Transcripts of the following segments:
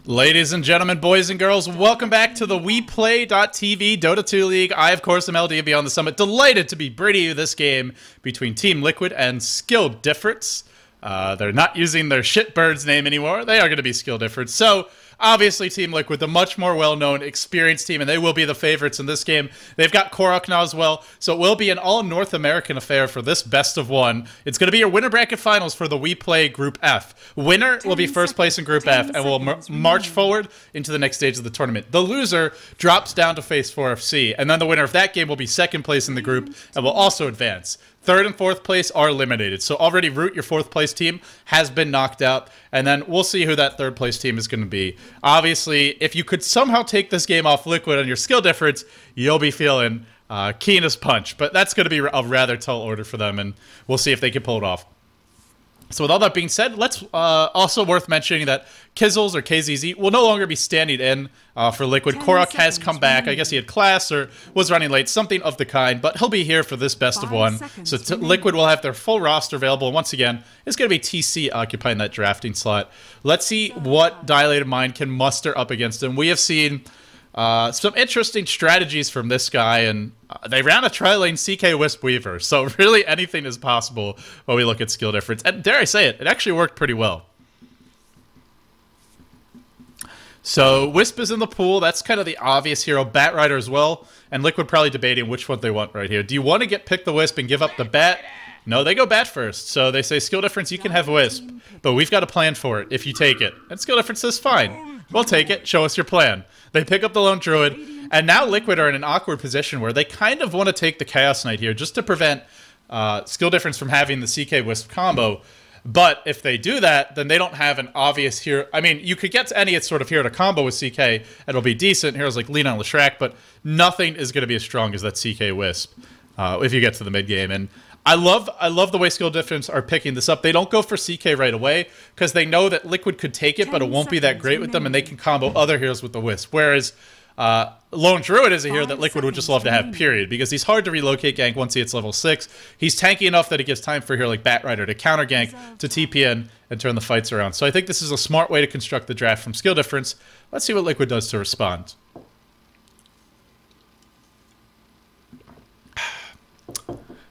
Ladies and gentlemen, boys and girls, welcome back to the WePlay.tv Dota 2 League. I, of course, am LD Beyond the Summit. Delighted to be bringing you this game between Team Liquid and Skill Difference. They're not using their shitbirds name anymore. They are going to be Skill Difference. So, obviously, Team Liquid, the much more well-known, experienced team, and they will be the favorites in this game. They've got Korok now as well, so it will be an all-North American affair for this best of one. It's going to be your winner bracket finals for the We Play Group F. Winner will be first place in Group F, and will march forward into the next stage of the tournament. The loser drops down to face 4FC, and then the winner of that game will be second place in the group, and will also advance. Third and fourth place are eliminated. So already Root, your fourth place team, has been knocked out. And then we'll see who that third place team is going to be. Obviously, if you could somehow take this game off Liquid on your skill difference, you'll be feeling keen as punch. But that's going to be a rather tall order for them, and we'll see if they can pull it off. So with all that being said, let's also worth mentioning that Kizzles, or KZZ, will no longer be standing in for Liquid. Korok has come back. I guess he had class or was running late, something of the kind, but he'll be here for this best of one. So Liquid will have their full roster available. And once again, it's going to be TC occupying that drafting slot. Let's see what Dilated Mind can muster up against him. We have seen some interesting strategies from this guy, and they ran a tri-lane CK Wisp Weaver, so really anything is possible when we look at skill difference. And dare I say it, it actually worked pretty well. So Wisp is in the pool, that's kind of the obvious hero. Bat Rider as well, and Liquid probably debating which one they want right here. Do you want to pick the Wisp and give up the Bat? No, they go Bat first. So they say, skill difference, you can have Wisp, but we've got a plan for it if you take it. And skill difference says, fine, we'll take it, show us your plan. They pick up the Lone Druid, and now Liquid are in an awkward position where they kind of want to take the Chaos Knight here just to prevent skill difference from having the CK Wisp combo. But if they do that, then they don't have an obvious hero. I mean, you could get to any sort of hero to combo with CK, and it'll be decent. Heroes like Lina and Leshrac, but nothing is going to be as strong as that CK Wisp if you get to the mid game. And I love the way skill difference are picking this up. They don't go for CK right away because they know that Liquid could take it, but it won't be that great with them, and they can combo other heroes with the Wisp. Whereas Lone Druid is a hero that Liquid would just love to have, period, because he's hard to relocate gank once he hits level 6. He's tanky enough that it gives time for a hero like Bat Rider to counter gank, to TP in, and turn the fights around. So I think this is a smart way to construct the draft from skill difference. Let's see what Liquid does to respond.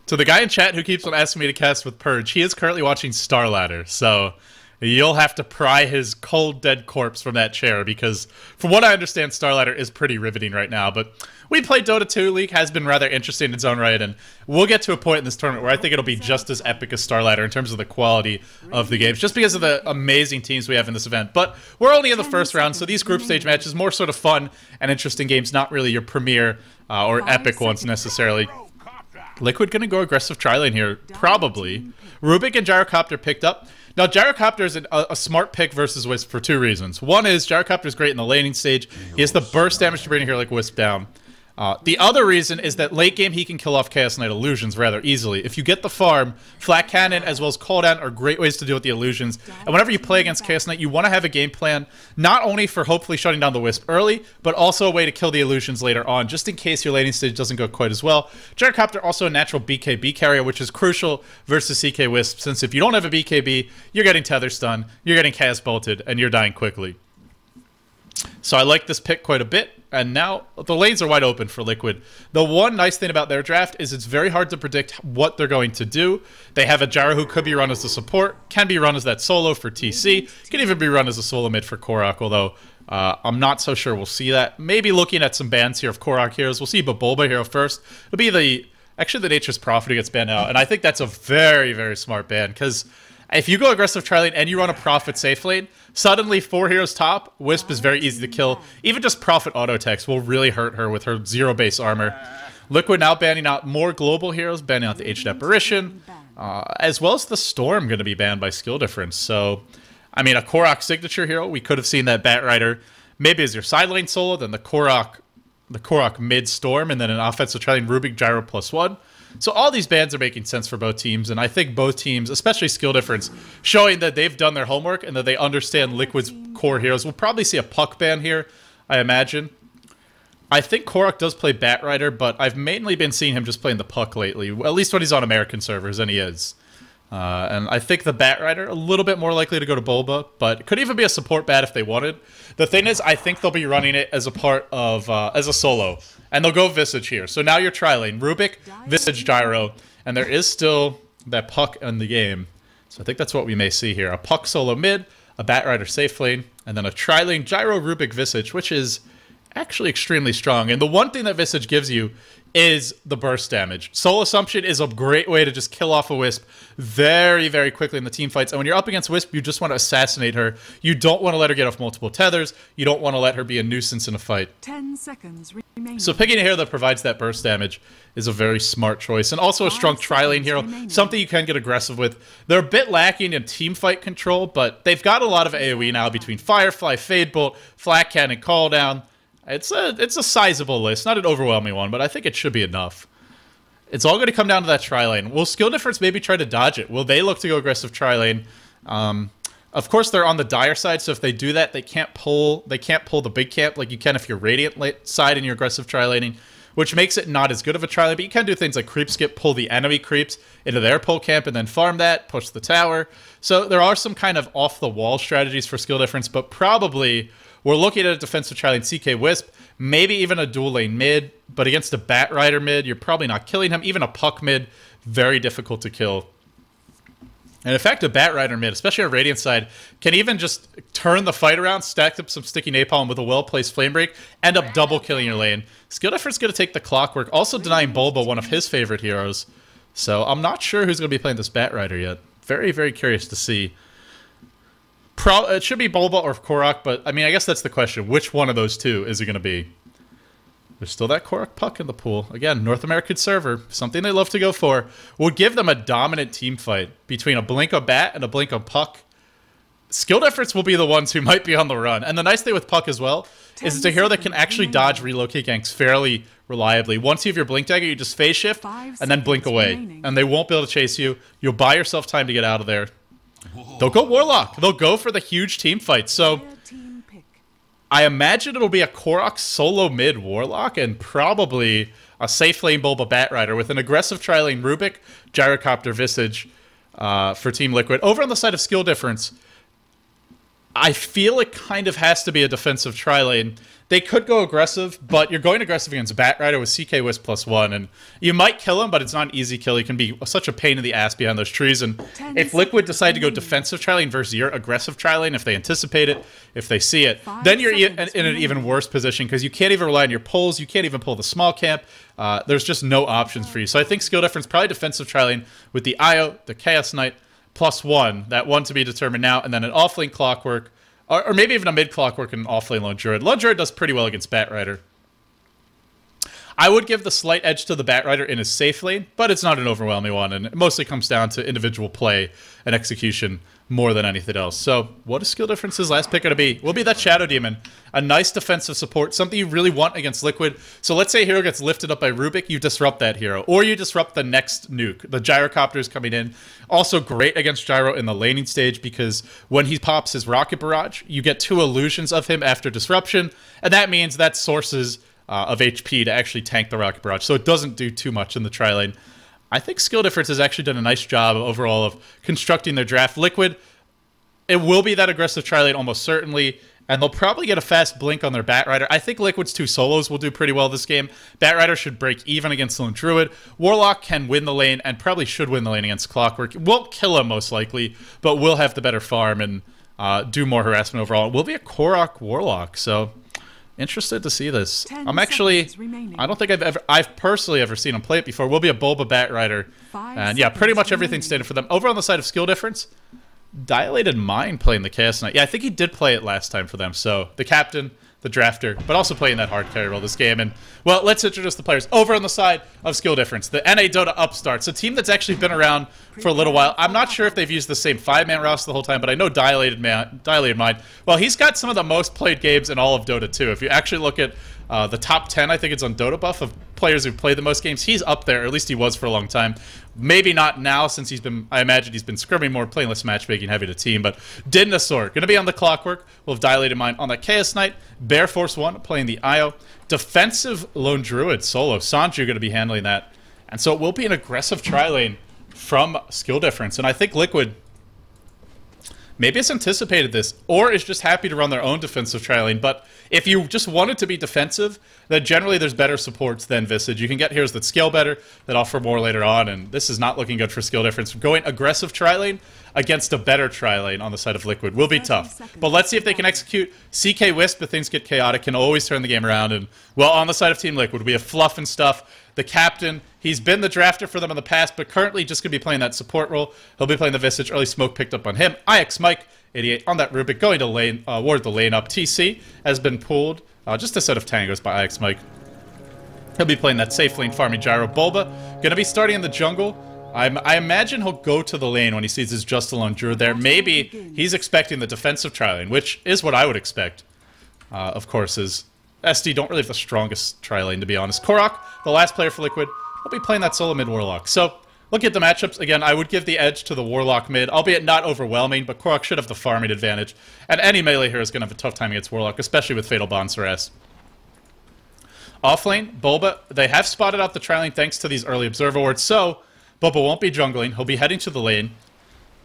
So the guy in chat who keeps on asking me to cast with Purge, he is currently watching Starladder, so you'll have to pry his cold, dead corpse from that chair, because from what I understand, Starladder is pretty riveting right now. But We Play Dota 2 League has been rather interesting in its own right, and we'll get to a point in this tournament where I think it'll be just as epic as Starladder in terms of the quality of the games, just because of the amazing teams we have in this event. But we're only in the first round, so these group stage matches, more sort of fun and interesting games, not really your premier or epic ones necessarily. Liquid gonna go aggressive tri-lane here, probably. Rubik and Gyrocopter picked up. Now, Gyrocopter is a smart pick versus Wisp for two reasons. One is Gyrocopter is great in the laning stage. He has the burst damage to bring a hero like Wisp down. The other reason is that late game he can kill off Chaos Knight illusions rather easily. If you get the farm, Flat Cannon as well as Cooldown are great ways to deal with the illusions. And whenever you play against Chaos Knight, you want to have a game plan not only for hopefully shutting down the Wisp early, but also a way to kill the illusions later on, just in case your laning stage doesn't go quite as well. Gyrocopter also a natural BKB carrier, which is crucial versus CK Wisp, since if you don't have a BKB, you're getting Tether Stun, you're getting Chaos Bolted, and you're dying quickly. So I like this pick quite a bit. And now the lanes are wide open for Liquid. The one nice thing about their draft is it's very hard to predict what they're going to do. They have a Gyro who could be run as a support, can be run as that solo for TC, can even be run as a solo mid for Korok, although I'm not so sure we'll see that. Maybe looking at some bans here of Korok heroes. We'll see Babulba hero first. It'll be actually the Nature's Prophet who gets banned out, and I think that's a very, very smart ban, because if you go aggressive tri-lane and you run a Prophet safe lane, suddenly 4 heroes top, Wisp is very easy to kill. Even just Prophet auto attacks will really hurt her with her 0 base armor. Liquid now banning out more global heroes, banning out the Aged Apparition, as well as the Storm going to be banned by skill difference. So, I mean, a Korok signature hero, we could have seen that Bat Rider maybe as your side lane solo, then the Korok mid Storm, and then an offensive tri-lane Rubik Gyro +1. So all these bans are making sense for both teams, and I think both teams, especially skill difference, showing that they've done their homework and that they understand Liquid's core heroes. We'll probably see a Puck ban here, I imagine. I think Korok does play Bat Rider, but I've mainly been seeing him just playing the Puck lately, at least when he's on American servers, and he is. And I think the Batrider, a little bit more likely to go to Bulba, but it could even be a support bat if they wanted. The thing is, I think they'll be running it as a part of, as a solo. And they'll go Visage here. So now you're tri-lane. Rubik, Visage, Gyro. And there is still that Puck in the game. So I think that's what we may see here. A Puck solo mid, a Batrider safe lane, and then a tri-lane Gyro, Rubik, Visage, which is actually extremely strong. And the one thing that Visage gives you is the burst damage. Soul Assumption is a great way to just kill off a Wisp very, very quickly in the team fights. And when you're up against Wisp, you just want to assassinate her. You don't want to let her get off multiple tethers. You don't want to let her be a nuisance in a fight. 10 seconds remaining. So picking a hero that provides that burst damage is a very smart choice. And also a strong tri-lane hero, something you can get aggressive with. They're a bit lacking in team fight control, but they've got a lot of AoE now between Firefly, Fade Bolt, Flat Cannon, Call Down. It's a sizable list, not an overwhelming one, but I think it should be enough. It's all going to come down to that tri-lane. Will Skill Difference maybe try to dodge it? Will they look to go aggressive tri-lane? Of course, they're on the Dire side, so if they do that, they can't pull the big camp like you can if you're Radiant side and you're aggressive tri-laning, which makes it not as good of a tri-lane, but you can do things like creep skip, pull the enemy creeps into their pull camp, and then farm that, push the tower. So there are some kind of off-the-wall strategies for Skill Difference, but probably we're looking at a defensive tri-lane CK Wisp, maybe even a dual lane mid, but against a Batrider mid, you're probably not killing him. Even a Puck mid, very difficult to kill. And in fact, a Batrider mid, especially on Radiant side, can even just turn the fight around, stack up some sticky napalm with a well-placed Flame Break, end up double killing your lane. Skill Difference is going to take the Clockwork, also denying Bulba one of his favorite heroes. So I'm not sure who's going to be playing this Batrider yet. Very, very curious to see. It should be Bulba or Korok, but I mean, I guess that's the question. Which one of those two is it going to be? There's still that Korok Puck in the pool. Again, North American server, something they love to go for. Will give them a dominant team fight between a Blinko Bat and a Blinko Puck. Skill Difference will be the ones who might be on the run. And the nice thing with Puck as well is it's a hero that can actually dodge relocate ganks fairly reliably. Once you have your Blink Dagger, you just phase shift and then blink away. And they won't be able to chase you. You'll buy yourself time to get out of there. They'll go Warlock. They'll go for the huge team fight. So I imagine it'll be a Korok solo mid Warlock and probably a safe lane Bulba Batrider with an aggressive tri-lane Rubik, Gyrocopter Visage for Team Liquid. Over on the side of Skill Difference, I feel it kind of has to be a defensive tri-lane. They could go aggressive, but you're going aggressive against Batrider with CK Wisp +1, and you might kill him, but it's not an easy kill. He can be such a pain in the ass behind those trees, and if Liquid decide to go defensive tri-lane versus your aggressive tri-lane, if they anticipate it, if they see it, then you're in an even worse position, because you can't even rely on your pulls, you can't even pull the small camp. There's just no options for you. So I think Skill Difference, probably defensive tri-lane with the Io, the Chaos Knight, +1, that one to be determined now, and then an off-lane Clockwork, or maybe even a mid-Clockwork and an off-lane Lone Druid. Lone Druid does pretty well against Batrider. I would give the slight edge to the Batrider in his safe lane, but it's not an overwhelming one, and it mostly comes down to individual play and execution more than anything else. So, what is Skill Difference's last pick going to be? Will be that Shadow Demon. A nice defensive support, something you really want against Liquid. So let's say a hero gets lifted up by Rubik, you disrupt that hero. Or you disrupt the next nuke. The Gyrocopters coming in. Also great against Gyro in the laning stage because when he pops his Rocket Barrage, you get 2 illusions of him after disruption. And that means that sources of HP to actually tank the Rocket Barrage. So it doesn't do too much in the tri-lane. I think Skill Difference has actually done a nice job overall of constructing their draft. Liquid, it will be that aggressive tri-lane almost certainly, and they'll probably get a fast blink on their Batrider. I think Liquid's 2 solos will do pretty well this game. Batrider should break even against Lone Druid. Warlock can win the lane, and probably should win the lane against Clockwork. Won't kill him most likely, but will have the better farm and do more harassment overall. It will be a Korok Warlock, so interested to see this. I'm actually, I don't think I've personally ever seen him play it before. Will be a Bulba Batrider, and yeah, pretty much everything standard for them. Over on the side of Skill Difference, Dilated Mind playing the Chaos Knight. Yeah, I think he did play it last time for them. So the captain, the drafter, but also playing that hard carry role this game. And well, let's introduce the players. Over on the side of Skill Difference, the NA Dota Upstarts, a team that's actually been around for a little while. I'm not sure if they've used the same 5-man roster the whole time, but I know Dilated Mind. Well, he's got some of the most played games in all of Dota 2. If you actually look at the top 10, I think it's on Dota Buff, of players who've played the most games, he's up there, or at least he was for a long time. Maybe not now, since he's been, I imagine he's been scrimming more, playing less matchmaking, heavy to team, but Dinosaur, going to be on the Clockwork. We'll have Dilated Mind on that Chaos Knight. Bear Force 1 playing the Io. Defensive Lone Druid solo. Sanju going to be handling that. And so it will be an aggressive tri-lane from skill difference. And I think Liquid maybe has anticipated this, or is just happy to run their own defensive tri-lane. But if you just wanted to be defensive, then generally there's better supports than Visage. You can get heroes that scale better, that offer more later on, and this is not looking good for skill difference. Going aggressive tri-lane against a better tri-lane on the side of Liquid will be tough. But let's see if they can execute. CK Wisp, if things get chaotic, can always turn the game around. And, well, on the side of Team Liquid, we have Fluff and stuff. The captain, he's been the drafter for them in the past, but currently just going to be playing that support role. He'll be playing the Visage. Early smoke picked up on him. IX Mike, 88 on that Rubik, going to lane, ward the lane up. TC has been pulled. Just a set of tangos by IX Mike. He'll be playing that safe lane, farming Gyro. Bulba, going to be starting in the jungle. I imagine he'll go to the lane when he sees his Just Alone Druid there. Maybe he's expecting the defensive tri-lane, which is what I would expect. Of course, is SD don't really have the strongest tri-lane, to be honest. Korok, the last player for Liquid, will be playing that solo mid Warlock. So, look at the matchups. Again, I would give the edge to the Warlock mid, albeit not overwhelming, but Korok should have the farming advantage. And any melee hero is going to have a tough time against Warlock, especially with Fatal Bond Saras. Offlane, Bulba, they have spotted out the tri-lane thanks to these early Observer wards, so Bulba won't be jungling. He'll be heading to the lane.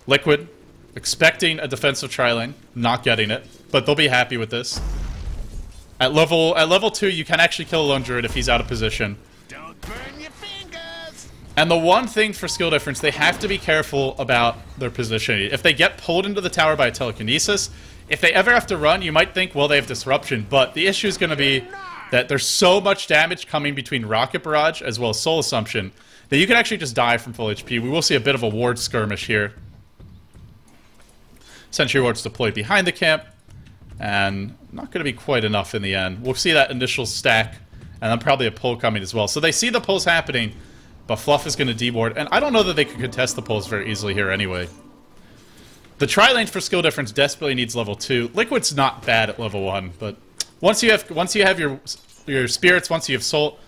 Liquid, expecting a defensive tri-lane, not getting it, but they'll be happy with this. At level 2, you can actually kill a Lone Druid if he's out of position. Don't burn your fingers! And the one thing for skill difference, they have to be careful about their positioning. If they get pulled into the tower by a telekinesis, if they ever have to run, you might think, well, they have disruption, but the issue is going to be that there's so much damage coming between Rocket Barrage as well as Soul Assumption that you can actually just die from full HP. We will see a bit of a ward skirmish here. Sentry wards deployed behind the camp, and not going to be quite enough in the end. We'll see that initial stack, and then probably a pull coming as well. So they see the pulls happening, but Fluff is going to deward, and I don't know that they could contest the pulls very easily here anyway. The tri-lane for skill difference desperately needs level 2. Liquid's not bad at level 1, but once you have your spirits, once you have Soul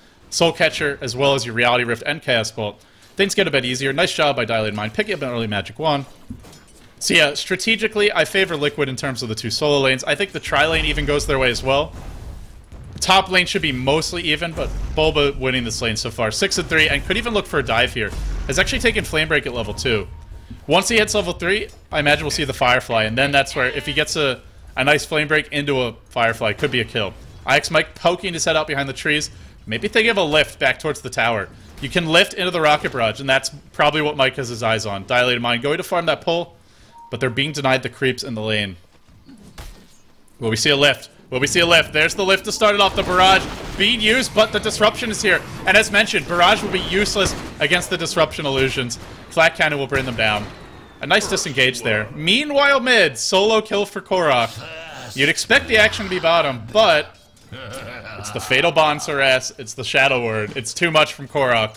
Catcher, as well as your Reality Rift and Chaos Bolt, things get a bit easier. Nice job by Dilated Mind, picking up an early Magic Wand. So yeah, strategically, I favor Liquid in terms of the 2 solo lanes. I think the tri-lane even goes their way as well. Top lane should be mostly even, but Bulba winning this lane so far. 6 and 3, and could even look for a dive here. Has actually taken Flame Break at level 2. Once he hits level 3, I imagine we'll see the Firefly, and then that's where, if he gets a nice Flame Break into a Firefly, could be a kill. IX Mike poking his head out behind the trees. Maybe think of a lift back towards the tower. You can lift into the Rocket Barrage, and that's probably what Mike has his eyes on. Dilated Mind going to farm that pull, but they're being denied the creeps in the lane. Will we see a lift? Will we see a lift? There's the lift to start it off. The Barrage being used, but the Disruption is here. And as mentioned, Barrage will be useless against the Disruption illusions. Flat Cannon will bring them down. A nice disengage there. Meanwhile, mid, solo kill for Korok. You'd expect the action to be bottom, but it's the Fatal Bond Saras, it's the Shadow Word. It's too much from Korok.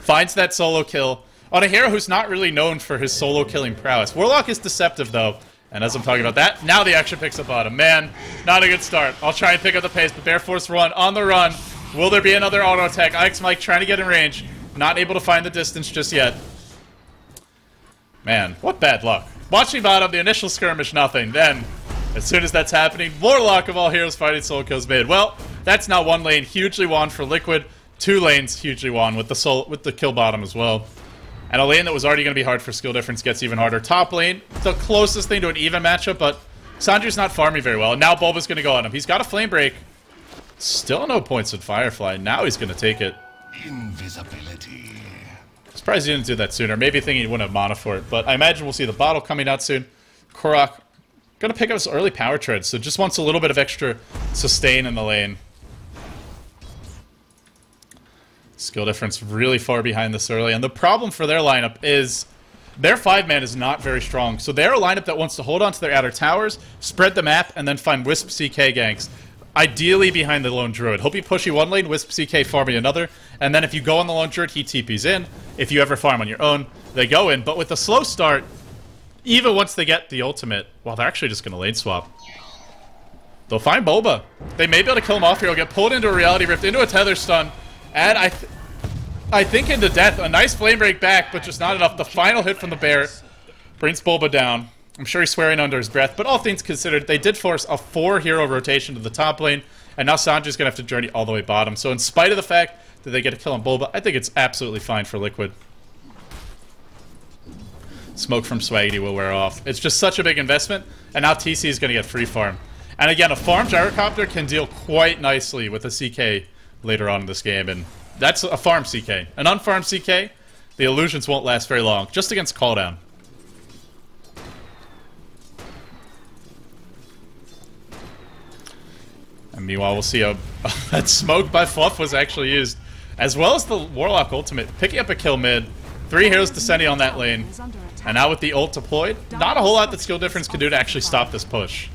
Finds that solo kill on a hero who's not really known for his solo killing prowess. Warlock is deceptive though, and as I'm talking about that, now the action picks up bottom. Man, not a good start. I'll try and pick up the pace, but Bear Force run on the run. Will there be another auto attack? IX Mike trying to get in range, not able to find the distance just yet. Man, what bad luck. Watching bottom, the initial skirmish, nothing. Then, as soon as that's happening, Warlock of all heroes fighting solo kills mid. Well, that's now one lane hugely won for Liquid. 2 lanes hugely won with the kill bottom as well. And a lane that was already going to be hard for skill difference gets even harder. Top lane, the closest thing to an even matchup, but Sandra's not farming very well. And now Bulba's going to go on him. He's got a Flame Break. Still no points in Firefly. Now he's going to take it. Invisibility. Surprised he didn't do that sooner. Maybe thinking he wouldn't have mana for it. But I imagine we'll see the bottle coming out soon. Korok going to pick up his early power tread, so just wants a little bit of extra sustain in the lane. Skill difference really far behind this early, and the problem for their lineup is their 5-man is not very strong. So they're a lineup that wants to hold on to their outer towers, spread the map, and then find Wisp CK ganks. Ideally behind the Lone Druid. He'll be pushy one lane, Wisp CK farming another, and then if you go on the Lone Druid, he TP's in. If you ever farm on your own, they go in. But with a slow start, even once they get the ultimate, well, they're actually just going to lane swap. They'll find Bulba. They may be able to kill him off here. He'll get pulled into a Reality Rift, into a Tether Stun, and I think into death. A nice Flame Break back, but just not enough. The final hit from the bear brings Bulba down. I'm sure he's swearing under his breath, but all things considered, they did force a 4-hero rotation to the top lane, and now Sandra's going to have to journey all the way bottom. So in spite of the fact that they get a kill on Bulba, I think it's absolutely fine for Liquid. Smoke from Swaggity will wear off. It's just such a big investment, and now TC is going to get free farm. And again, a farm Gyrocopter can deal quite nicely with a CK later on in this game, and that's a farm CK. An unfarmed CK, the illusions won't last very long, just against cooldown. And meanwhile, we'll see that smoke by Fluff was actually used, as well as the Warlock ultimate, picking up a kill mid. 3 heroes descending on that lane. And now with the ult deployed, not a whole lot that skill difference can do to actually stop this push.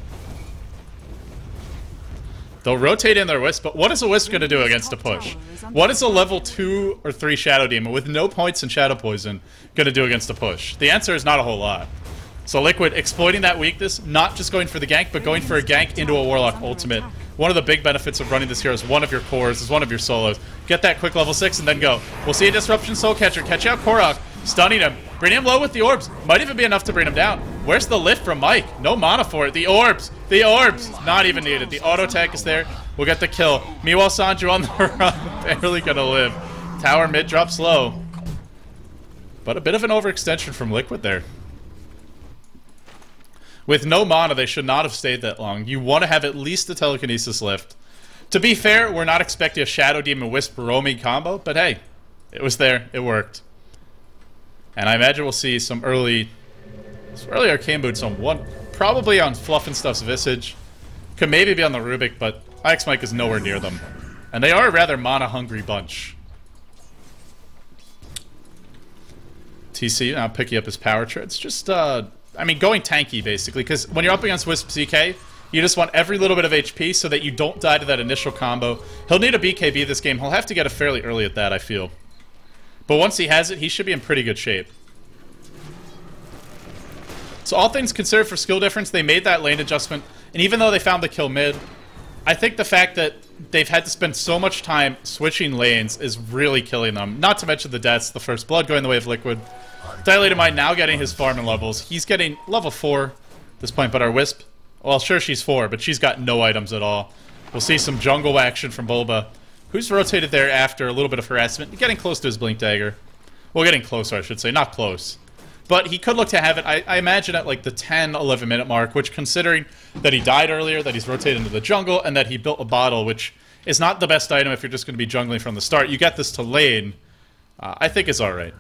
They'll rotate in their Wisp, but what is a Wisp going to do against a push? What is a level 2 or 3 Shadow Demon with no points in Shadow Poison going to do against a push? The answer is not a whole lot. So Liquid exploiting that weakness, not just going for the gank, but going for a gank into a Warlock ultimate. One of the big benefits of running this hero is one of your cores, is one of your solos. Get that quick level 6 and then go. We'll see a Disruption Soul Catcher, catch out Korok, stunning him, bring him low with the orbs. Might even be enough to bring him down. Where's the lift from Mike? No mana for it. The orbs! The orbs! Not even needed. The auto attack is there. We'll get the kill. Meanwhile, Sanju on the run, barely gonna live. Tower mid drops low. But a bit of an overextension from Liquid there. With no mana, they should not have stayed that long. You want to have at least a Telekinesis lift. To be fair, we're not expecting a Shadow Demon Wisp roaming combo, but hey, it was there. It worked. And I imagine we'll see some early Arcane Boots on one, probably on Fluff and Stuff's Visage. Could maybe be on the Rubik, but Ix Mike is nowhere near them. And they are a rather mana-hungry bunch. TC now picking up his power treads. Just, I mean, going tanky, basically, because when you're up against Wisp CK, you just want every little bit of HP so that you don't die to that initial combo. He'll need a BKB this game. He'll have to get it fairly early at that, I feel. But once he has it, he should be in pretty good shape. So all things considered for skill difference, they made that lane adjustment. And even though they found the kill mid, I think the fact that they've had to spend so much time switching lanes is really killing them. Not to mention the deaths, the first blood going the way of Liquid. Dilated Mind now getting his farming levels. He's getting level 4 at this point, but our Wisp, well, sure, she's 4, but she's got no items at all. We'll see some jungle action from Bulba, who's rotated there after a little bit of harassment, getting close to his Blink Dagger. Well, getting closer, I should say, not close. But he could look to have it, I imagine, at like the 10-11 minute mark, which, considering that he died earlier, that he's rotated into the jungle, and that he built a bottle, which is not the best item if you're just going to be jungling from the start. You get this to lane, I think it's alright.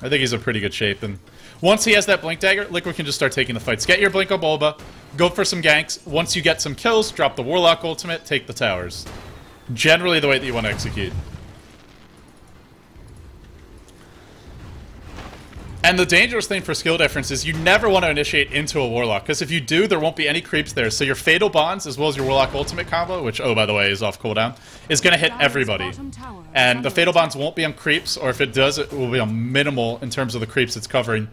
I think he's in pretty good shape, and once he has that Blink Dagger, Liquid can just start taking the fights. Get your Blink on Bulba, go for some ganks. Once you get some kills, drop the Warlock ultimate, take the towers. Generally the way that you want to execute. And the dangerous thing for skill difference is you never want to initiate into a Warlock, because if you do, there won't be any creeps there. So your Fatal Bonds, as well as your Warlock ultimate combo, which, oh, by the way, is off cooldown, is going to hit everybody. And the Fatal Bonds won't be on creeps, or if it does, it will be on minimal in terms of the creeps it's covering.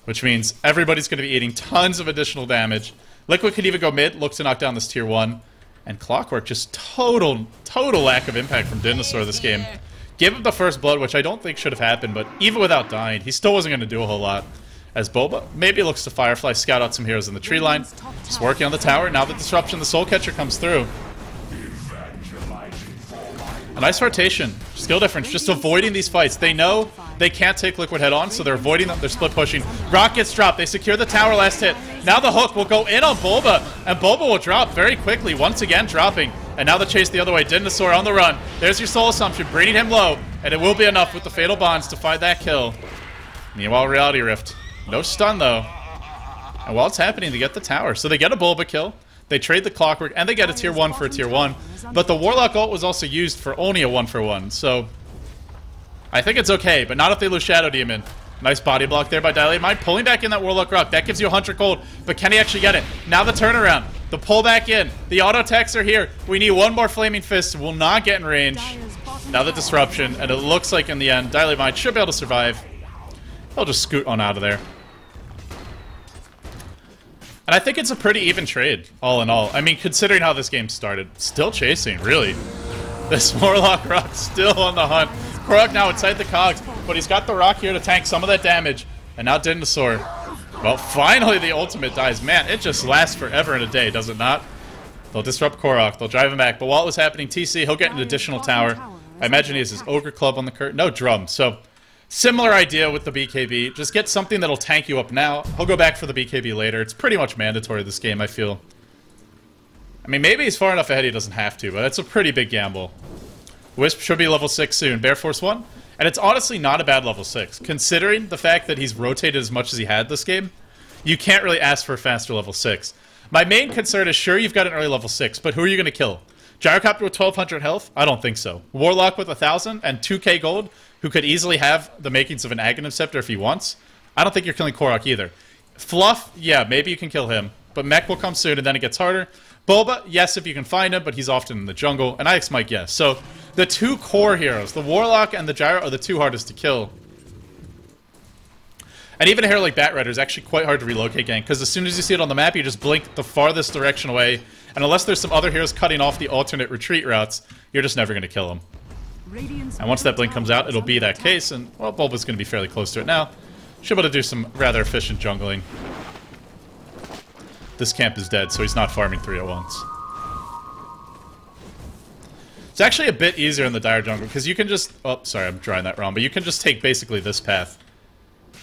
Which means everybody's going to be eating tons of additional damage. Liquid could even go mid, look to knock down this tier 1. And Clockwork, just total lack of impact from Dinosaur this game. Give him the first blood, which I don't think should have happened, but even without dying, he still wasn't going to do a whole lot. As Bulba maybe looks to Firefly, scout out some heroes in the tree line. Just working on the tower. Now the disruption, the Soul Catcher comes through. A nice rotation. Skill difference, just avoiding these fights. They know they can't take Liquid head on, so they're avoiding them. They're split pushing. Rock gets dropped. They secure the tower last hit. Now the hook will go in on Bulba, and Bulba will drop very quickly, once again dropping. And now the chase the other way. Dinosaur on the run. There's your Soul Assumption, bringing him low, and it will be enough with the Fatal Bonds to find that kill. Meanwhile, Reality Rift. No stun, though. And while it's happening, they get the tower. So they get a Bulba kill. They trade the Clockwork, and they get a tier 1 for a tier 1. But the Warlock ult was also used for only a 1-for-1, so I think it's okay, but not if they lose Shadow Demon. Nice body block there by Dilated Mind, pulling back in that Warlock Rock. That gives you 100 gold, but can he actually get it? Now the turnaround, the pull back in, the auto attacks are here. We need one more Flaming Fist, will not get in range. Now the disruption, and it looks like in the end, Dilated Mind should be able to survive. He'll just scoot on out of there. And I think it's a pretty even trade, all in all. I mean, considering how this game started. Still chasing, really. This Warlock Rock still on the hunt. Korok now inside the cogs, but he's got the Rock here to tank some of that damage. And now Dinosaur. Well, finally the ultimate dies. Man, it just lasts forever and a day, does it not? They'll disrupt Korok. They'll drive him back. But while it was happening, TC, he'll get an additional tower. I imagine he has his Ogre Club on the curtain. No drum. So Similar idea with the BKB. Just get something that'll tank you up now. He'll go back for the BKB later. It's pretty much mandatory this game, I feel. I mean, maybe he's far enough ahead he doesn't have to, but it's a pretty big gamble. Wisp should be level 6 soon. Bear Force 1. And it's honestly not a bad level 6. Considering the fact that he's rotated as much as he had this game, you can't really ask for a faster level 6. My main concern is, sure, you've got an early level 6, but who are you going to kill? Gyrocopter with 1200 health? I don't think so. Warlock with 1000 and 2k gold, who could easily have the makings of an Aghanim Scepter if he wants? I don't think you're killing Korok either. Fluff, yeah, maybe you can kill him. But Mech will come soon and then it gets harder. Boba, yes, if you can find him, but he's often in the jungle. And Ix Mike, yes. So, the two core heroes, the Warlock and the Gyro, are the two hardest to kill. And even a hero like Batrider is actually quite hard to relocate gank, because as soon as you see it on the map, you just blink the farthest direction away, and unless there's some other heroes cutting off the alternate retreat routes, you're just never going to kill them. And once that blink comes out, it'll be that case, and, well, Bulba's going to be fairly close to it now. Should be able to do some rather efficient jungling. This camp is dead, so he's not farming 3 at once. It's actually a bit easier in the Dire jungle, because you can just... Oh, sorry, I'm drawing that wrong, but you can just take basically this path.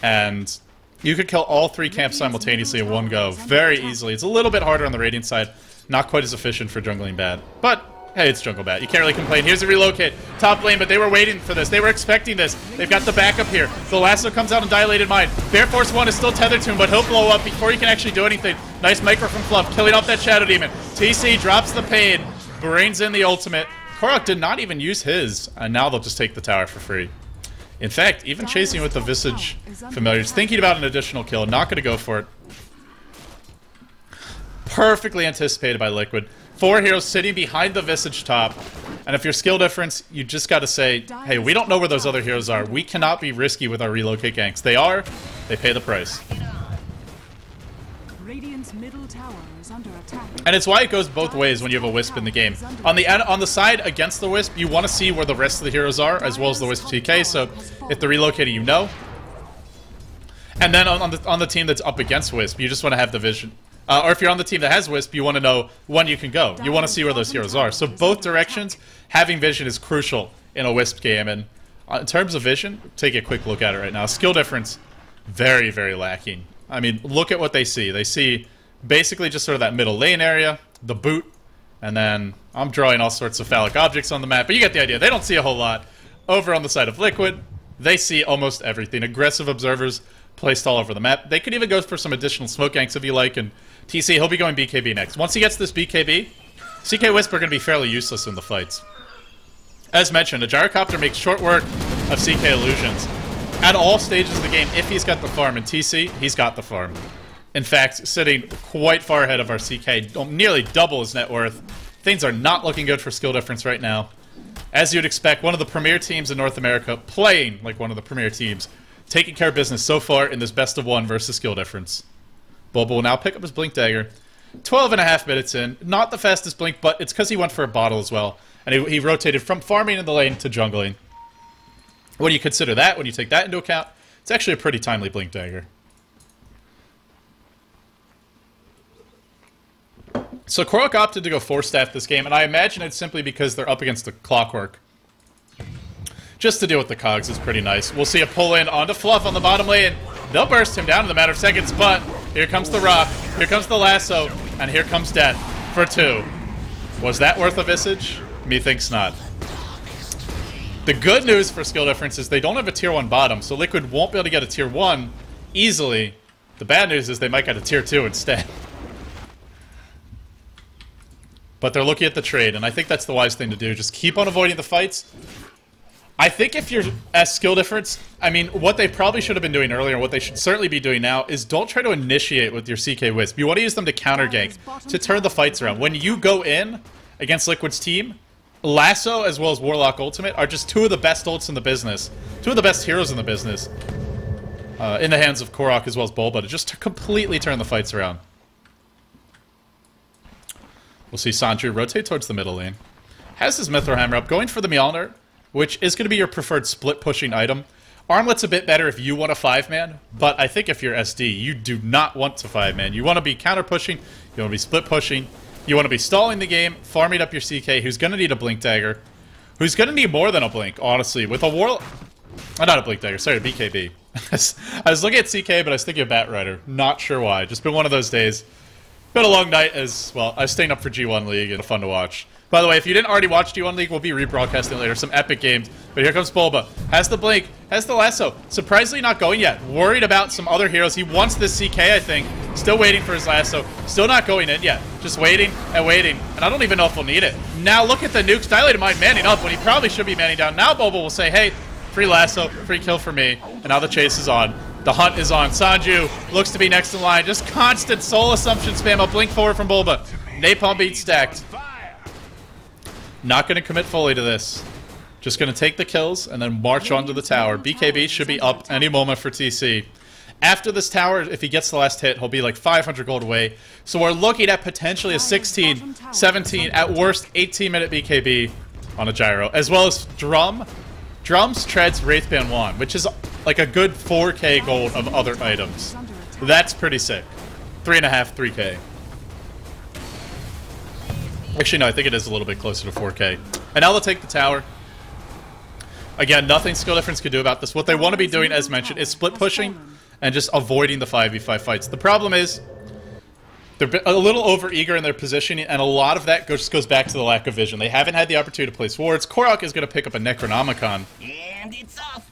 And you could kill all 3 camps simultaneously in one go very easily. It's a little bit harder on the Radiant side. Not quite as efficient for jungling bad. But, hey, it's jungle bad. You can't really complain. Here's a relocate. Top lane, but they were waiting for this. They were expecting this. They've got the backup here. The lasso comes out in Dilated Mind. Bear Force 1 is still tethered to him, but he'll blow up before he can actually do anything. Nice micro from Fluff, killing off that Shadow Demon. TC drops the pain, brings in the ultimate. Korok did not even use his, and now they'll just take the tower for free. In fact, even chasing with the Visage Familiars, thinking about an additional kill, not going to go for it. Perfectly anticipated by Liquid. 4 heroes sitting behind the Visage top, and if you're skill difference, you just got to say, hey, we don't know where those other heroes are. We cannot be risky with our relocate ganks. They are, they pay the price. Radiant's middle tower is under attack. And it's why it goes both ways when you have a Wisp in the game. On the side against the Wisp, you want to see where the rest of the heroes are, as well as the Wisp TK, so if they're relocating, you know. And then on the team that's up against Wisp, you just want to have the vision. Or if you're on the team that has Wisp, you want to know when you can go. You want to see where those heroes are. So both directions, having vision is crucial in a Wisp game. And in terms of vision, take a quick look at it right now. Skill difference, very, very lacking. I mean, look at what they see. They see basically just sort of that middle lane area, the boot, and then I'm drawing all sorts of phallic objects on the map, but you get the idea. They don't see a whole lot. Over on the side of Liquid, they see almost everything. Aggressive observers placed all over the map. They could even go for some additional smoke ganks if you like, and TC, he'll be going BKB next. Once he gets this BKB, CK Wisp are going to be fairly useless in the fights. As mentioned, a Gyrocopter makes short work of CK illusions. At all stages of the game, if he's got the farm, and TC, he's got the farm. In fact, sitting quite far ahead of our CK, nearly double his net worth. Things are not looking good for skill difference right now. As you'd expect, one of the premier teams in North America, playing like one of the premier teams, taking care of business so far in this best of 1 versus skill difference. Bulba will now pick up his Blink Dagger. 12.5 minutes in. Not the fastest Blink, but it's because he went for a bottle as well. And he rotated from farming in the lane to jungling. When you consider that, when you take that into account, it's actually a pretty timely Blink Dagger. So Korok opted to go 4-staff this game, and I imagine it's simply because they're up against the Clockwork. Just to deal with the cogs is pretty nice. We'll see a pull-in onto Fluff on the bottom lane. They'll burst him down in a matter of seconds, but here comes the rock, here comes the lasso, and here comes death for 2. Was that worth a Visage? Methinks not. The good news for skill difference is they don't have a tier 1 bottom, so Liquid won't be able to get a tier 1 easily. The bad news is they might get a tier 2 instead. But they're looking at the trade, and I think that's the wise thing to do. Just keep on avoiding the fights. I think if you're at skill difference, I mean, what they probably should have been doing earlier, and what they should certainly be doing now, is don't try to initiate with your CK Wisp. You want to use them to counter gank, to turn the fights around. When you go in against Liquid's team, Lasso as well as Warlock Ultimate are just 2 of the best ults in the business. 2 of the best heroes in the business. In the hands of Korok as well as Bulba, to just completely turn the fights around. We'll see Sanju rotate towards the middle lane. Has his Mithril Hammer up, going for the Mjolnir, which is going to be your preferred split-pushing item. Armlet's a bit better if you want a 5-man, but I think if you're SD, you do not want to 5-man. You want to be counter-pushing, you want to be split-pushing, you want to be stalling the game, farming up your CK, who's going to need a Blink Dagger, who's going to need more than a Blink, honestly. With a Not a Blink Dagger, sorry, BKB. I was looking at CK, but I was thinking of Batrider. Not sure why. Just been one of those days. Been a long night as, well, I was staying up for G1 League and fun to watch. By the way, if you didn't already watch G1 League, we'll be rebroadcasting later. Some epic games. But here comes Bulba. Has the Blink. Has the Lasso. Surprisingly not going yet. Worried about some other heroes. He wants this CK, I think. Still waiting for his Lasso. Still not going in yet. Just waiting and waiting. And I don't even know if we'll need it. Now look at the nukes. Dilated Mind manning up when he probably should be manning down. Now Bulba will say, hey, free Lasso, free kill for me. And now the chase is on. The hunt is on. Sanju looks to be next in line. Just constant soul assumption spam. A blink forward from Bulba. Napalm beat stacked. Not going to commit fully to this. Just going to take the kills and then march onto the tower. BKB should be up any moment for TC. After this tower, if he gets the last hit, he'll be like 500 gold away. So we're looking at potentially a 16, 17, at worst 18-minute BKB on a gyro. As well as Drums, Treads, Wraithband 1, which is like a good 4k gold of other items. That's pretty sick. 3.5, 3k. Actually, no, I think it is a little bit closer to 4k. And now they'll take the tower. Again, nothing skill difference could do about this. What they want to be doing, as mentioned, is split pushing and just avoiding the 5v5 fights. The problem is they're a little over-eager in their positioning, and a lot of that just goes back to the lack of vision. They haven't had the opportunity to place wards. Korok is going to pick up a Necronomicon. And it's off.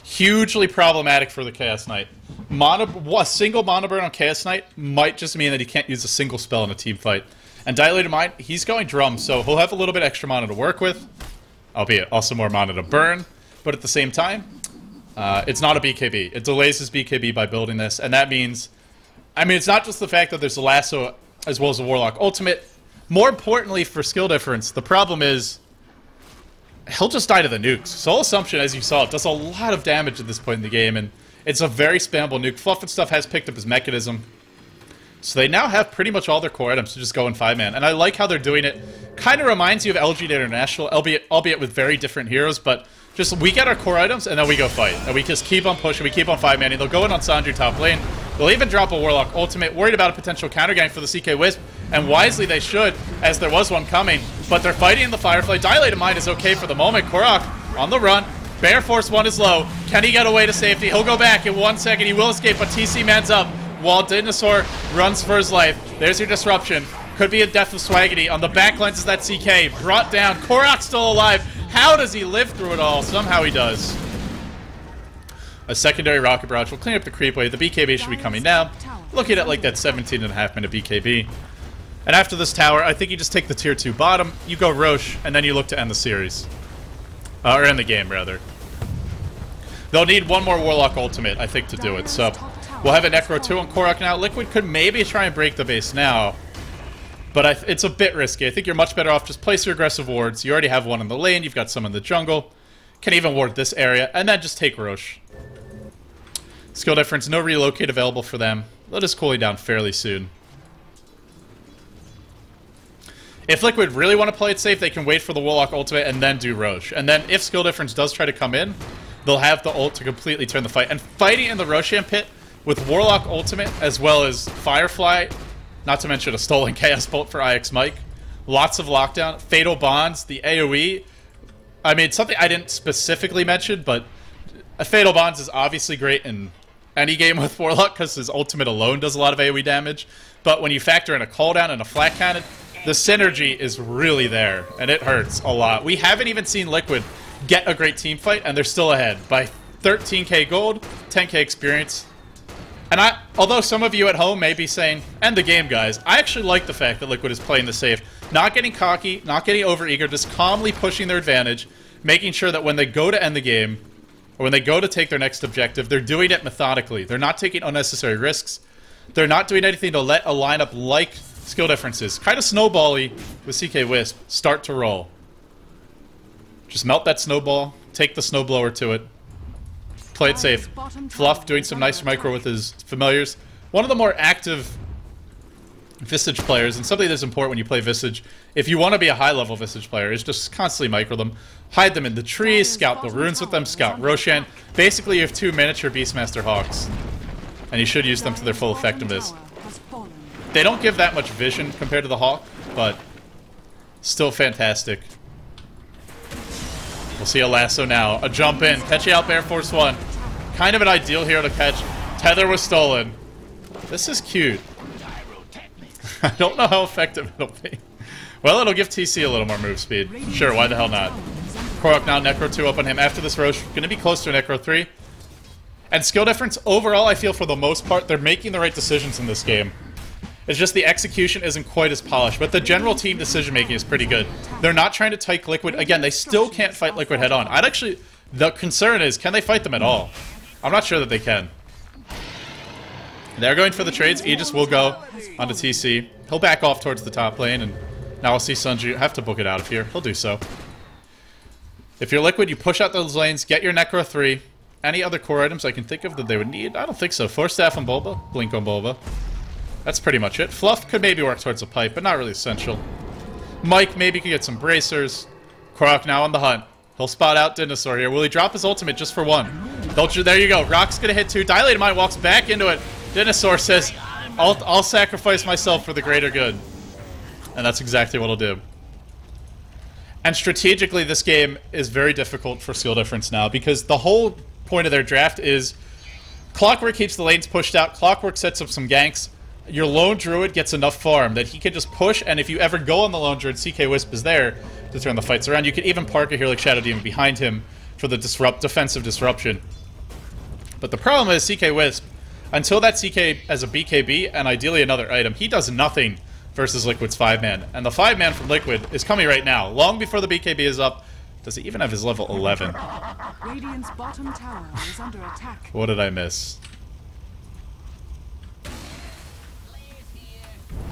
Hugely problematic for the Chaos Knight. A single Mono Burn on Chaos Knight might just mean that he can't use a single spell in a team fight. And Dilated Mind, he's going Drum, so he'll have a little bit extra mana to work with. Albeit also more mana to burn. But at the same time, it's not a BKB. It delays his BKB by building this, and that means... I mean, it's not just the fact that there's a Lasso as well as a Warlock Ultimate. More importantly for skill difference, the problem is he'll just die to the nukes. Soul Assumption, as you saw, does a lot of damage at this point in the game, and it's a very spammable nuke. Fluff and Stuff has picked up his mechanism. So they now have pretty much all their core items to just go in 5-man. And I like how they're doing it. Kind of reminds you of LG International, albeit with very different heroes, but just we get our core items and then we go fight. And we just keep on pushing, we keep on 5-manning. They'll go in on Sanju top lane. They'll even drop a Warlock Ultimate, worried about a potential counter gang for the CK Wisp. And wisely they should, as there was one coming. But they're fighting in the Firefly. Dilated Mind is okay for the moment. Korok on the run. Bear Force 1 is low. Can he get away to safety? He'll go back in 1 second. He will escape, but TC mans up. While Dinosaur runs for his life. There's your disruption. Could be a death of Swaggity. On the back lines is that CK. Brought down. Korok's still alive. How does he live through it all? Somehow he does. A secondary Rocket Barrage will clean up the creep wave. The BKB should be coming down. Looking at like that 17.5 minute BKB. And after this tower, I think you just take the tier 2 bottom. You go Roche, and then you look to end the series. Or end the game, rather. They'll need one more Warlock Ultimate, I think, to do it. So... we'll have a Necro 2 on Korok now. Liquid could maybe try and break the base now. But it's a bit risky. I think you're much better off just place your aggressive wards. You already have one in the lane. You've got some in the jungle. Can even ward this area. And then just take Roche. Skill difference. No relocate available for them. They'll just cool you down fairly soon. If Liquid really want to play it safe, they can wait for the Warlock Ultimate and then do Roche. And then if skill difference does try to come in, they'll have the ult to completely turn the fight. And fighting in the Roshan pit... with Warlock Ultimate, as well as Firefly, not to mention a stolen Chaos Bolt for IX Mike. Lots of lockdown. Fatal Bonds, the AoE. I mean, something I didn't specifically mention, but a Fatal Bonds is obviously great in any game with Warlock, because his ultimate alone does a lot of AoE damage. But when you factor in a cooldown and a flat cannon, the synergy is really there, and it hurts a lot. We haven't even seen Liquid get a great team fight, and they're still ahead by 13k gold, 10k experience. And although some of you at home may be saying, end the game, guys, I actually like the fact that Liquid is playing the safe. Not getting cocky, not getting overeager, just calmly pushing their advantage, making sure that when they go to end the game, or when they go to take their next objective, they're doing it methodically. They're not taking unnecessary risks. They're not doing anything to let a lineup like skill differences, kind of snowball-y with CK Wisp, start to roll. Just melt that snowball, take the snowblower to it. Play it safe. Fluff doing some nice micro with his familiars. One of the more active Visage players, and something that's important when you play Visage, if you want to be a high-level Visage player, is just constantly micro them. Hide them in the trees, scout the runes with them, scout Roshan. Basically, you have 2 miniature Beastmaster Hawks, and you should use them to their full effectiveness. They don't give that much vision compared to the Hawk, but still fantastic. We'll see a lasso now. A jump in. Catchy out Bear Force 1. Kind of an ideal hero to catch. Tether was stolen. This is cute. I don't know how effective it'll be. Well, it'll give TC a little more move speed. Sure, why the hell not? Korok now Necro 2 up on him after this Roche. Gonna be close to a Necro 3. And skill difference, overall, I feel for the most part, they're making the right decisions in this game. It's just the execution isn't quite as polished, but the general team decision-making is pretty good. They're not trying to take Liquid. Again, they still can't fight Liquid head-on. The concern is, can they fight them at all? I'm not sure that they can. They're going for the trades. Aegis will go onto TC. He'll back off towards the top lane, and now we'll see Sunju have to book it out of here. He'll do so. If you're Liquid, you push out those lanes, get your Necro 3. Any other core items I can think of that they would need? I don't think so. Force Staff on Bulba, Blink on Bulba. That's pretty much it. Fluff could maybe work towards a pipe, but not really essential. Mike maybe could get some bracers. Korok now on the hunt. He'll spot out Dinosaur here. Will he drop his ultimate just for one? There you go. Rock's gonna hit 2. Dilated Mind walks back into it. Dinosaur says, I'll sacrifice myself for the greater good. And that's exactly what he'll do. And strategically, this game is very difficult for skill difference now, because the whole point of their draft is Clockwork keeps the lanes pushed out, Clockwork sets up some ganks, your lone druid gets enough farm that he can just push, and if you ever go on the lone druid, CK Wisp is there to turn the fights around. You could even park a hero like Shadow Demon behind him for the defensive disruption. But the problem is CK Wisp, until that CK as a BKB, and ideally another item, he does nothing versus Liquid's 5-man. And the 5-man from Liquid is coming right now, long before the BKB is up. Does he even have his level 11? Radiant's bottom tower is under attack. What did I miss?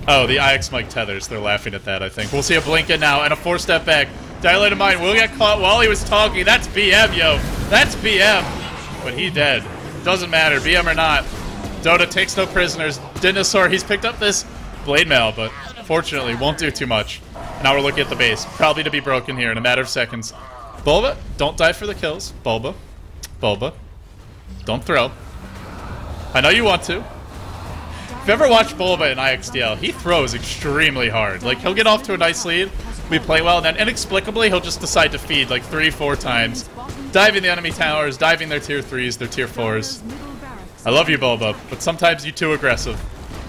Oh, the IX Mike tethers. They're laughing at that, I think. We'll see a blink in now and a 4-step back. Dilated Mind will get caught while he was talking. That's BM, yo. That's BM. But he dead. Doesn't matter, BM or not. Dota takes no prisoners. Dinosaur, he's picked up this Blade Mail, but fortunately won't do too much. Now we're looking at the base. Probably to be broken here in a matter of seconds. Bulba, don't die for the kills. Bulba. Bulba. Don't throw. I know you want to. If you ever watched Bulba in IXDL, he throws extremely hard. Like, he'll get off to a nice lead, we play well, and then inexplicably he'll just decide to feed like 3-4 times. Diving the enemy towers, diving their tier 3s, their tier 4s. I love you, Bulba, but sometimes you're too aggressive.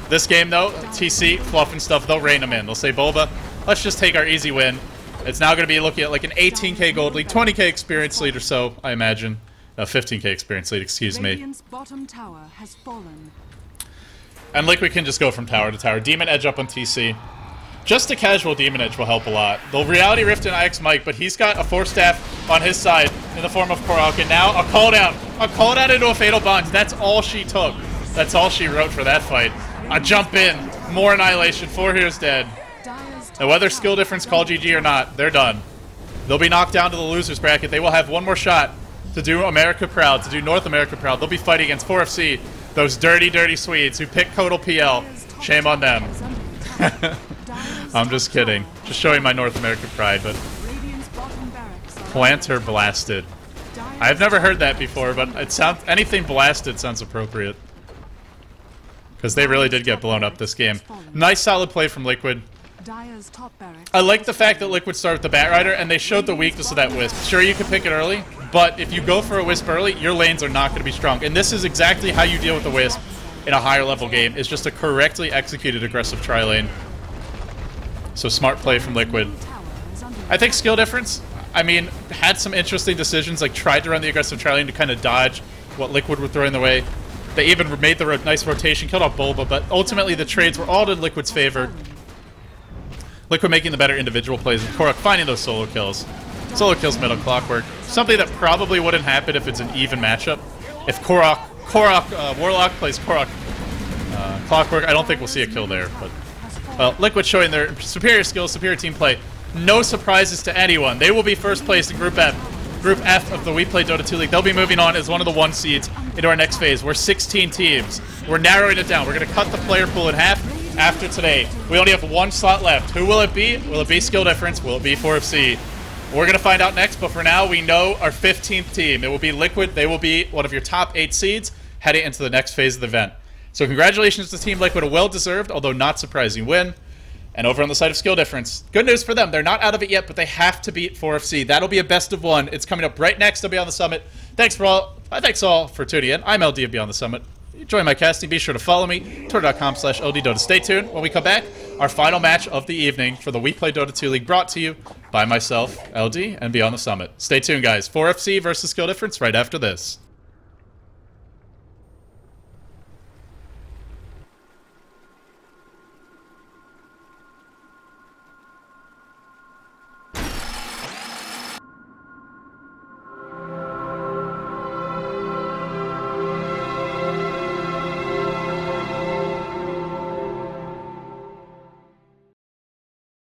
This game, though, TC, Fluff and stuff, they'll rein them in. They'll say, Bulba, let's just take our easy win. It's now going to be looking at like an 18k gold lead, 20k experience lead or so, I imagine. 15k experience lead, excuse me. Radiant's bottom tower has fallen. And Liquid can just go from tower to tower. Demon Edge up on TC. Just a casual Demon Edge will help a lot. The Reality Rift in IX Mike, but he's got a Force Staff on his side in the form of Korok. And now a call down. A call down into a Fatal Bond. That's all she took. That's all she wrote for that fight. A jump in. More Annihilation. 4 heroes dead. And whether skill difference call GG or not, they're done. They'll be knocked down to the losers bracket. They will have one more shot to do America proud, to do North America proud. They'll be fighting against 4FC, those dirty, dirty Swedes who pick Codal PL. Shame on them. I'm just kidding. Just showing my North American pride, but Planter blasted. I've never heard that before, but it sounds anything blasted sounds appropriate. Because they really did get blown up this game. Nice solid play from Liquid. I like the fact that Liquid started with the Batrider, and they showed the weakness of that Wisp. Sure, you can pick it early, but if you go for a Wisp early, your lanes are not going to be strong. And this is exactly how you deal with the Wisp in a higher level game. It's just a correctly executed aggressive tri-lane. So smart play from Liquid. I think skill difference, I mean, had some interesting decisions, like tried to run the aggressive tri-lane to kind of dodge what Liquid were throwing the way. They even made the nice rotation, killed off Bulba, but ultimately the trades were all in Liquid's favor. Liquid making the better individual plays, and Korok finding those solo kills. Solo kills middle Clockwork. Something that probably wouldn't happen if it's an even matchup. If Warlock plays Korok Clockwork, I don't think we'll see a kill there. But well, Liquid showing their superior skills, superior team play. No surprises to anyone. They will be first place in Group F. Group F of the We Play Dota 2 League. They'll be moving on as one of the 1 seeds into our next phase. We're 16 teams. We're narrowing it down. We're going to cut the player pool in half. After today, we only have 1 slot left. Who will it be? Will it be skill difference? Will it be 4FC? We're going to find out next, but for now, we know our 15th team. It will be Liquid. They will be one of your top 8 seeds heading into the next phase of the event. So congratulations to Team Liquid. A well-deserved, although not surprising win. And over on the side of Skill Difference, good news for them. They're not out of it yet, but they have to beat 4FC. That'll be a best of one. It's coming up right next to Beyond the Summit. Thanks all for tuning in. I'm LD of Beyond the Summit. Enjoy my casting. Be sure to follow me, twitter.com/LDDota. Stay tuned. When we come back, our final match of the evening for the We Play Dota 2 League, brought to you by myself, LD, and Beyond the Summit. Stay tuned, guys. 4FC versus Skill Difference right after this.